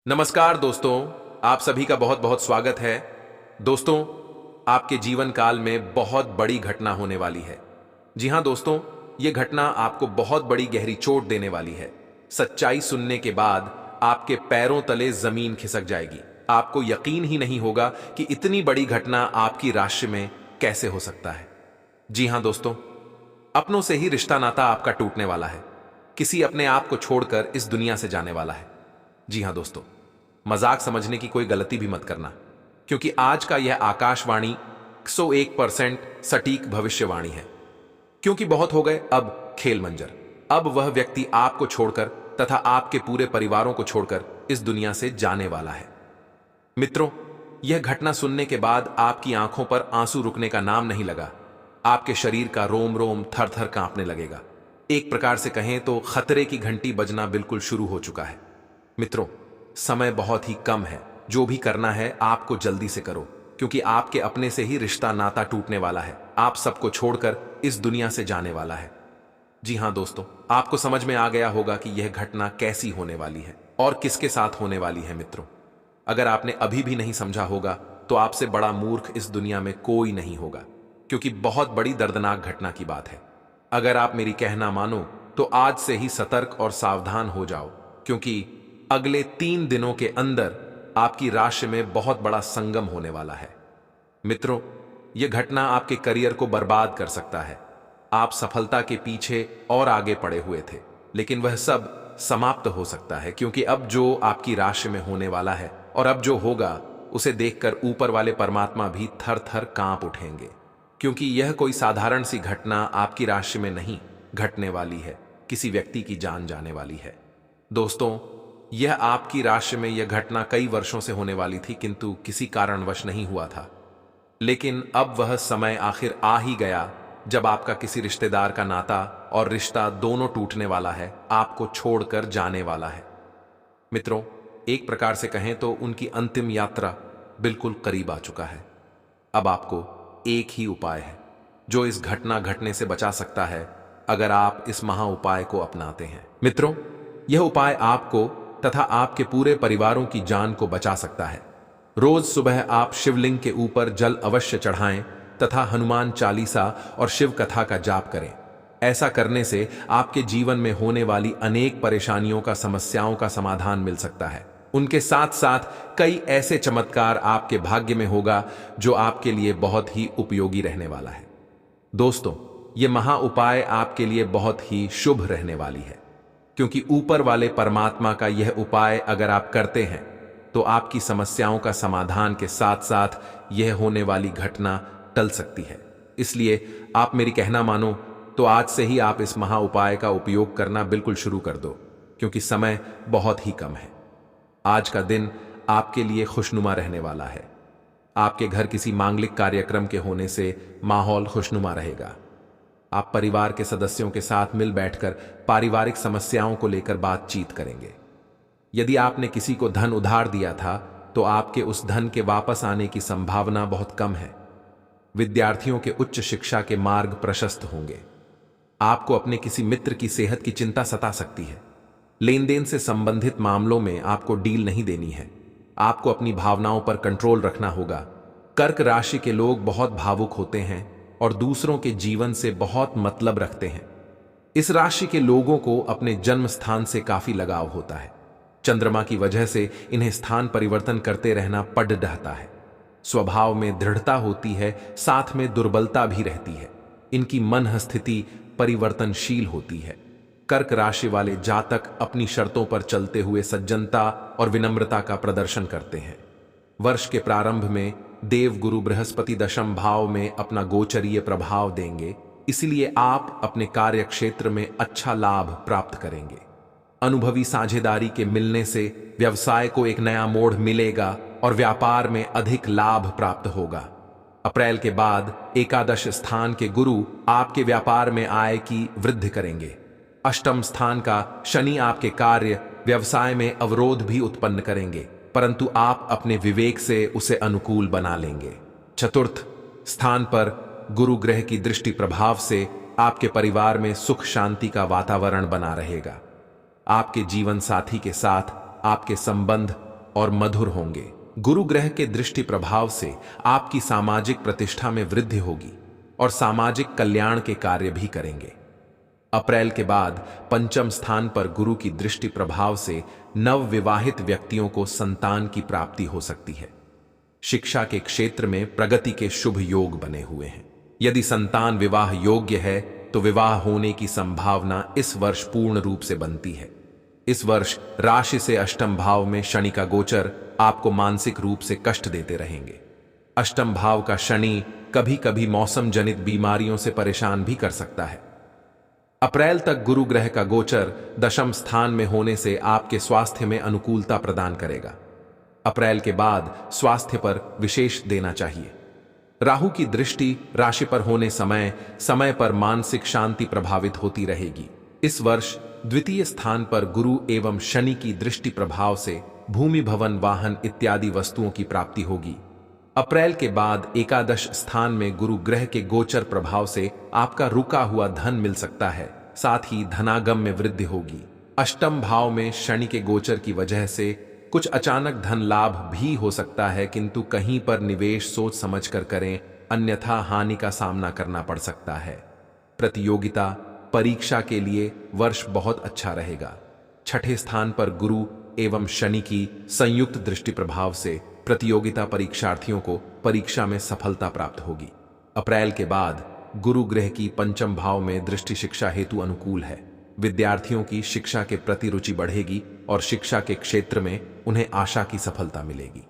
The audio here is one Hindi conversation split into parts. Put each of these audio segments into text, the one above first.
नमस्कार दोस्तों, आप सभी का बहुत बहुत स्वागत है। दोस्तों, आपके जीवन काल में बहुत बड़ी घटना होने वाली है। जी हाँ दोस्तों, ये घटना आपको बहुत बड़ी गहरी चोट देने वाली है। सच्चाई सुनने के बाद आपके पैरों तले जमीन खिसक जाएगी। आपको यकीन ही नहीं होगा कि इतनी बड़ी घटना आपकी राशि में कैसे हो सकता है। जी हाँ दोस्तों, अपनों से ही रिश्ता नाता आपका टूटने वाला है। किसी अपने आप को छोड़कर इस दुनिया से जाने वाला है। जी हाँ दोस्तों, मजाक समझने की कोई गलती भी मत करना, क्योंकि आज का यह आकाशवाणी 101% सटीक भविष्यवाणी है। क्योंकि बहुत हो गए अब खेल मंजर। अब वह व्यक्ति आपको छोड़कर तथा आपके पूरे परिवारों को छोड़कर इस दुनिया से जाने वाला है। मित्रों, यह घटना सुनने के बाद आपकी आंखों पर आंसू रुकने का नाम नहीं लगा। आपके शरीर का रोम रोम थर थर कांपने लगेगा। एक प्रकार से कहें तो खतरे की घंटी बजना बिल्कुल शुरू हो चुका है। मित्रों, समय बहुत ही कम है। जो भी करना है आपको जल्दी से करो, क्योंकि आपके अपने से ही रिश्ता नाता टूटने वाला है। आप सबको छोड़कर इस दुनिया से जाने वाला है। जी हां दोस्तों, आपको समझ में आ गया होगा कि यह घटना कैसी होने वाली है और किसके साथ होने वाली है। मित्रों, अगर आपने अभी भी नहीं समझा होगा तो आपसे बड़ा मूर्ख इस दुनिया में कोई नहीं होगा, क्योंकि बहुत बड़ी दर्दनाक घटना की बात है। अगर आप मेरी कहना मानो तो आज से ही सतर्क और सावधान हो जाओ, क्योंकि अगले 3 दिनों के अंदर आपकी राशि में बहुत बड़ा संगम होने वाला है। मित्रों, यह घटना आपके करियर को बर्बाद कर सकता है। आप सफलता के पीछे और आगे पड़े हुए थे, लेकिन वह सब समाप्त हो सकता है, क्योंकि अब जो आपकी राशि में होने वाला है और अब जो होगा उसे देखकर ऊपर वाले परमात्मा भी थर थर कांप उठेंगे। क्योंकि यह कोई साधारण सी घटना आपकी राशि में नहीं घटने वाली है, किसी व्यक्ति की जान जाने वाली है। दोस्तों, यह आपकी राशि में यह घटना कई वर्षों से होने वाली थी, किंतु किसी कारणवश नहीं हुआ था। लेकिन अब वह समय आखिर आ ही गया जब आपका किसी रिश्तेदार का नाता और रिश्ता दोनों टूटने वाला है, आपको छोड़कर जाने वाला है। मित्रों, एक प्रकार से कहें तो उनकी अंतिम यात्रा बिल्कुल करीब आ चुका है। अब आपको एक ही उपाय है जो इस घटना घटने से बचा सकता है, अगर आप इस महा उपाय को अपनाते हैं। मित्रों, यह उपाय आपको तथा आपके पूरे परिवारों की जान को बचा सकता है। रोज सुबह आप शिवलिंग के ऊपर जल अवश्य चढ़ाएं तथा हनुमान चालीसा और शिव कथा का जाप करें। ऐसा करने से आपके जीवन में होने वाली अनेक परेशानियों का, समस्याओं का समाधान मिल सकता है। उनके साथ साथ कई ऐसे चमत्कार आपके भाग्य में होगा जो आपके लिए बहुत ही उपयोगी रहने वाला है। दोस्तों, यह महा उपाय आपके लिए बहुत ही शुभ रहने वाली है, क्योंकि ऊपर वाले परमात्मा का यह उपाय अगर आप करते हैं तो आपकी समस्याओं का समाधान के साथ साथ यह होने वाली घटना टल सकती है। इसलिए आप मेरी कहना मानो तो आज से ही आप इस महा उपाय का उपयोग करना बिल्कुल शुरू कर दो, क्योंकि समय बहुत ही कम है। आज का दिन आपके लिए खुशनुमा रहने वाला है। आपके घर किसी मांगलिक कार्यक्रम के होने से माहौल खुशनुमा रहेगा। आप परिवार के सदस्यों के साथ मिल बैठकर पारिवारिक समस्याओं को लेकर बातचीत करेंगे। यदि आपने किसी को धन उधार दिया था तो आपके उस धन के वापस आने की संभावना बहुत कम है। विद्यार्थियों के उच्च शिक्षा के मार्ग प्रशस्त होंगे। आपको अपने किसी मित्र की सेहत की चिंता सता सकती है। लेन देन से संबंधित मामलों में आपको डील नहीं देनी है। आपको अपनी भावनाओं पर कंट्रोल रखना होगा। कर्क राशि के लोग बहुत भावुक होते हैं और दूसरों के जीवन से बहुत मतलब रखते हैं। इस राशि के लोगों को अपने जन्म स्थान से काफी लगाव होता है। चंद्रमा की वजह से इन्हें स्थान परिवर्तन करते रहना पड़ रहता है। स्वभाव में दृढ़ता होती है, साथ में दुर्बलता भी रहती है। इनकी मन स्थिति परिवर्तनशील होती है। कर्क राशि वाले जातक अपनी शर्तों पर चलते हुए सज्जनता और विनम्रता का प्रदर्शन करते हैं। वर्ष के प्रारंभ में देव गुरु बृहस्पति दशम भाव में अपना गोचरीय प्रभाव देंगे, इसलिए आप अपने कार्य क्षेत्र में अच्छा लाभ प्राप्त करेंगे। अनुभवी साझेदारी के मिलने से व्यवसाय को एक नया मोड़ मिलेगा और व्यापार में अधिक लाभ प्राप्त होगा। अप्रैल के बाद एकादश स्थान के गुरु आपके व्यापार में आय की वृद्धि करेंगे। अष्टम स्थान का शनि आपके कार्य व्यवसाय में अवरोध भी उत्पन्न करेंगे, परंतु आप अपने विवेक से उसे अनुकूल बना लेंगे। चतुर्थ स्थान पर गुरु ग्रह की दृष्टि प्रभाव से आपके परिवार में सुख शांति का वातावरण बना रहेगा। आपके जीवन साथी के साथ आपके संबंध और मधुर होंगे। गुरु ग्रह के दृष्टि प्रभाव से आपकी सामाजिक प्रतिष्ठा में वृद्धि होगी और सामाजिक कल्याण के कार्य भी करेंगे। अप्रैल के बाद पंचम स्थान पर गुरु की दृष्टि प्रभाव से नवविवाहित व्यक्तियों को संतान की प्राप्ति हो सकती है। शिक्षा के क्षेत्र में प्रगति के शुभ योग बने हुए हैं। यदि संतान विवाह योग्य है तो विवाह होने की संभावना इस वर्ष पूर्ण रूप से बनती है। इस वर्ष राशि से अष्टम भाव में शनि का गोचर आपको मानसिक रूप से कष्ट देते रहेंगे। अष्टम भाव का शनि कभी कभी मौसम जनित बीमारियों से परेशान भी कर सकता है। अप्रैल तक गुरु ग्रह का गोचर दशम स्थान में होने से आपके स्वास्थ्य में अनुकूलता प्रदान करेगा। अप्रैल के बाद स्वास्थ्य पर विशेष देना चाहिए। राहु की दृष्टि राशि पर होने समय पर मानसिक शांति प्रभावित होती रहेगी। इस वर्ष द्वितीय स्थान पर गुरु एवं शनि की दृष्टि प्रभाव से भूमि, भवन, वाहन इत्यादि वस्तुओं की प्राप्ति होगी। अप्रैल के बाद एकादश स्थान में गुरु ग्रह के गोचर प्रभाव से आपका रुका हुआ धन मिल सकता है, साथ ही धनागम में वृद्धि होगी। अष्टम भाव में शनि के गोचर की वजह से कुछ अचानक धन लाभ भी हो सकता है, किंतु कहीं पर निवेश सोच समझकर करें, अन्यथा हानि का सामना करना पड़ सकता है। प्रतियोगिता परीक्षा के लिए वर्ष बहुत अच्छा रहेगा। छठे स्थान पर गुरु एवं शनि की संयुक्त दृष्टि प्रभाव से प्रतियोगिता परीक्षार्थियों को परीक्षा में सफलता प्राप्त होगी। अप्रैल के बाद गुरु ग्रह की पंचम भाव में दृष्टि शिक्षा हेतु अनुकूल है। विद्यार्थियों की शिक्षा के प्रति रुचि बढ़ेगी और शिक्षा के क्षेत्र में उन्हें आशा की सफलता मिलेगी।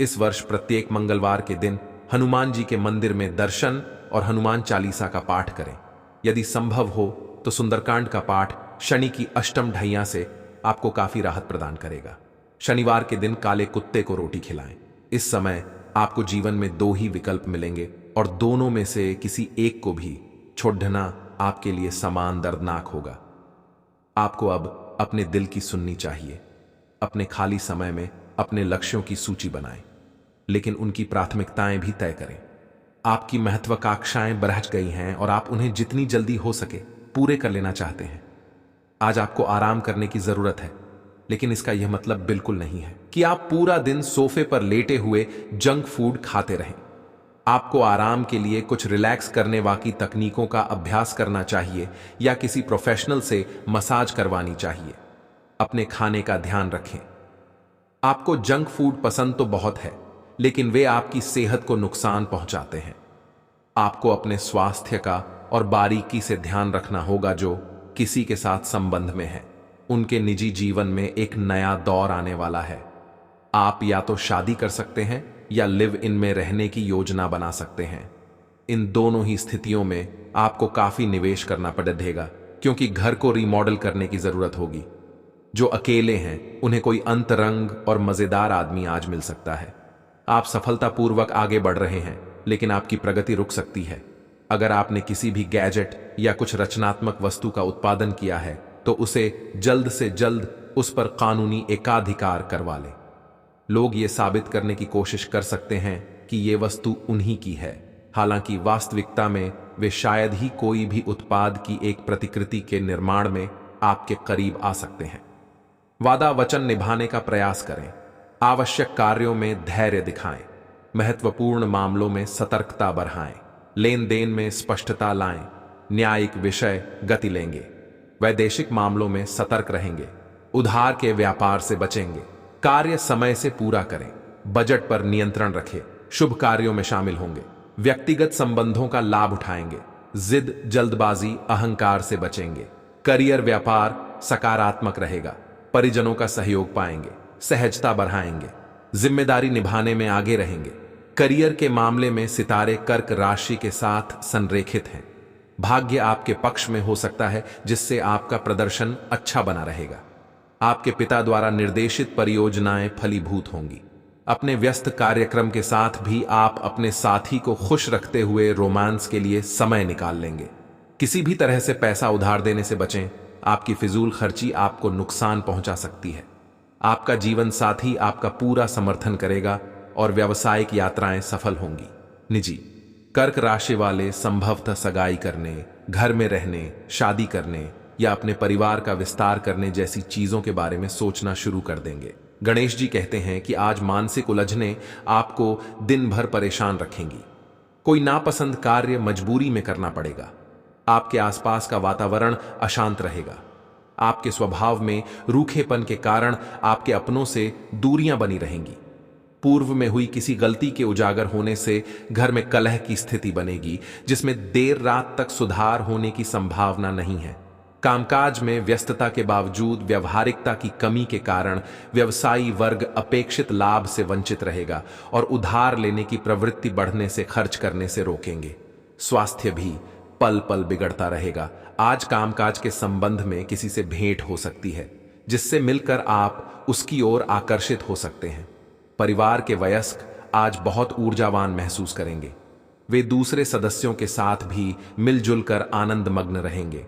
इस वर्ष प्रत्येक मंगलवार के दिन हनुमान जी के मंदिर में दर्शन और हनुमान चालीसा का पाठ करें। यदि संभव हो तो सुंदरकांड का पाठ शनि की अष्टम ढैया से आपको काफी राहत प्रदान करेगा। शनिवार के दिन काले कुत्ते को रोटी खिलाएं। इस समय आपको जीवन में दो ही विकल्प मिलेंगे और दोनों में से किसी एक को भी छोड़ना आपके लिए समान दर्दनाक होगा। आपको अब अपने दिल की सुननी चाहिए। अपने खाली समय में अपने लक्ष्यों की सूची बनाएं, लेकिन उनकी प्राथमिकताएं भी तय करें। आपकी महत्वाकांक्षाएं बढ़ गई हैं और आप उन्हें जितनी जल्दी हो सके पूरे कर लेना चाहते हैं। आज आपको आराम करने की जरूरत है, लेकिन इसका यह मतलब बिल्कुल नहीं है कि आप पूरा दिन सोफे पर लेटे हुए जंक फूड खाते रहें। आपको आराम के लिए कुछ रिलैक्स करने वाली तकनीकों का अभ्यास करना चाहिए या किसी प्रोफेशनल से मसाज करवानी चाहिए। अपने खाने का ध्यान रखें। आपको जंक फूड पसंद तो बहुत है, लेकिन वे आपकी सेहत को नुकसान पहुंचाते हैं। आपको अपने स्वास्थ्य का और बारीकी से ध्यान रखना होगा। जो किसी के साथ संबंध में है, उनके निजी जीवन में एक नया दौर आने वाला है। आप या तो शादी कर सकते हैं या लिव इन में रहने की योजना बना सकते हैं। इन दोनों ही स्थितियों में आपको काफी निवेश करना पड़ेगा, क्योंकि घर को रिमॉडल करने की जरूरत होगी। जो अकेले हैं उन्हें कोई अंतरंग और मजेदार आदमी आज मिल सकता है। आप सफलतापूर्वक आगे बढ़ रहे हैं, लेकिन आपकी प्रगति रुक सकती है। अगर आपने किसी भी गैजेट या कुछ रचनात्मक वस्तु का उत्पादन किया है तो उसे जल्द से जल्द उस पर कानूनी एकाधिकार करवा लें। लोग ये साबित करने की कोशिश कर सकते हैं कि ये वस्तु उन्हीं की है, हालांकि वास्तविकता में वे शायद ही कोई भी उत्पाद की एक प्रतिकृति के निर्माण में आपके करीब आ सकते हैं। वादा वचन निभाने का प्रयास करें। आवश्यक कार्यों में धैर्य दिखाएं। महत्वपूर्ण मामलों में सतर्कता बढ़ाएं। लेन देन में स्पष्टता लाएं। न्यायिक विषय गति लेंगे। वैदेशिक मामलों में सतर्क रहेंगे। उधार के व्यापार से बचेंगे। कार्य समय से पूरा करें। बजट पर नियंत्रण रखें। शुभ कार्यों में शामिल होंगे। व्यक्तिगत संबंधों का लाभ उठाएंगे। जिद, जल्दबाजी, अहंकार से बचेंगे। करियर व्यापार सकारात्मक रहेगा। परिजनों का सहयोग पाएंगे। सहजता बढ़ाएंगे। जिम्मेदारी निभाने में आगे रहेंगे। करियर के मामले में सितारे कर्क राशि के साथ संरेखित हैं। भाग्य आपके पक्ष में हो सकता है, जिससे आपका प्रदर्शन अच्छा बना रहेगा। आपके पिता द्वारा निर्देशित परियोजनाएं फलीभूत होंगी। अपने व्यस्त कार्यक्रम के साथ भी आप अपने साथी को खुश रखते हुए रोमांस के लिए समय निकाल लेंगे। किसी भी तरह से पैसा उधार देने से बचें। आपकी फिजूल खर्ची आपको नुकसान पहुंचा सकती है। आपका जीवन साथी आपका पूरा समर्थन करेगा और व्यावसायिक यात्राएं सफल होंगी। निजी कर्क राशि वाले संभवतः सगाई करने, घर में रहने, शादी करने या अपने परिवार का विस्तार करने जैसी चीजों के बारे में सोचना शुरू कर देंगे। गणेश जी कहते हैं कि आज मानसिक उलझने आपको दिन भर परेशान रखेंगी। कोई नापसंद कार्य मजबूरी में करना पड़ेगा। आपके आसपास का वातावरण अशांत रहेगा। आपके स्वभाव में रूखेपन के कारण आपके अपनों से दूरियां बनी रहेंगी। पूर्व में हुई किसी गलती के उजागर होने से घर में कलह की स्थिति बनेगी, जिसमें देर रात तक सुधार होने की संभावना नहीं है। कामकाज में व्यस्तता के बावजूद व्यवहारिकता की कमी के कारण व्यवसायी वर्ग अपेक्षित लाभ से वंचित रहेगा और उधार लेने की प्रवृत्ति बढ़ने से खर्च करने से रोकेंगे। स्वास्थ्य भी पल पल बिगड़ता रहेगा। आज कामकाज के संबंध में किसी से भेंट हो सकती है, जिससे मिलकर आप उसकी ओर आकर्षित हो सकते हैं। परिवार के वयस्क आज बहुत ऊर्जावान महसूस करेंगे। वे दूसरे सदस्यों के साथ भी मिलजुल कर आनंदमग्न रहेंगे।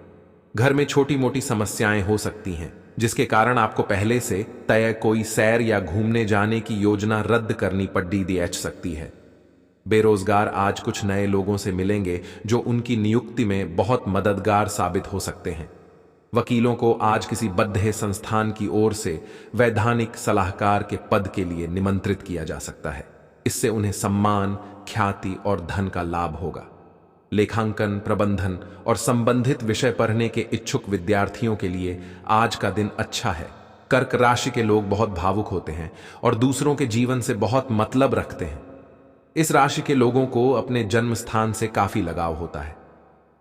घर में छोटी मोटी समस्याएं हो सकती हैं, जिसके कारण आपको पहले से तय कोई सैर या घूमने जाने की योजना रद्द करनी पड़ सकती है। बेरोजगार आज कुछ नए लोगों से मिलेंगे जो उनकी नियुक्ति में बहुत मददगार साबित हो सकते हैं। वकीलों को आज किसी बद्ध संस्थान की ओर से वैधानिक सलाहकार के पद के लिए निमंत्रित किया जा सकता है। इससे उन्हें सम्मान, ख्याति और धन का लाभ होगा। लेखांकन, प्रबंधन और संबंधित विषय पढ़ने के इच्छुक विद्यार्थियों के लिए आज का दिन अच्छा है। कर्क राशि के लोग बहुत भावुक होते हैं और दूसरों के जीवन से बहुत मतलब रखते हैं। इस राशि के लोगों को अपने जन्म स्थान से काफी लगाव होता है।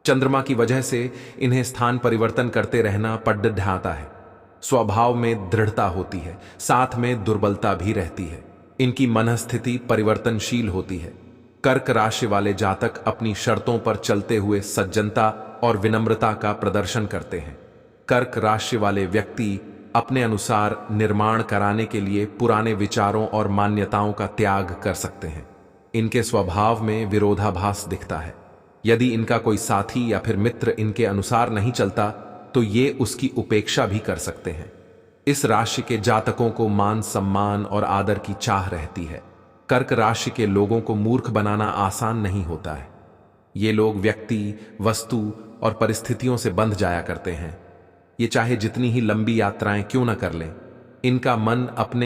चंद्रमा की वजह से इन्हें स्थान परिवर्तन करते रहना पड़ ढाता है। स्वभाव में दृढ़ता होती है, साथ में दुर्बलता भी रहती है। इनकी मनस्थिति परिवर्तनशील होती है। कर्क राशि वाले जातक अपनी शर्तों पर चलते हुए सज्जनता और विनम्रता का प्रदर्शन करते हैं। कर्क राशि वाले व्यक्ति अपने अनुसार निर्माण कराने के लिए पुराने विचारों और मान्यताओं का त्याग कर सकते हैं। इनके स्वभाव में विरोधाभास दिखता है। यदि इनका कोई साथी या फिर मित्र इनके अनुसार नहीं चलता तो ये उसकी उपेक्षा भी कर सकते हैं। इस राशि के जातकों को मान सम्मान और आदर की चाह रहती है। कर्क राशि के लोगों को मूर्ख बनाना आसान नहीं होता है। ये लोग व्यक्ति, वस्तु और परिस्थितियों से बंध जाया करते हैं। ये चाहे जितनी ही लंबी यात्राएं क्यों न कर लें, इनका मन अपने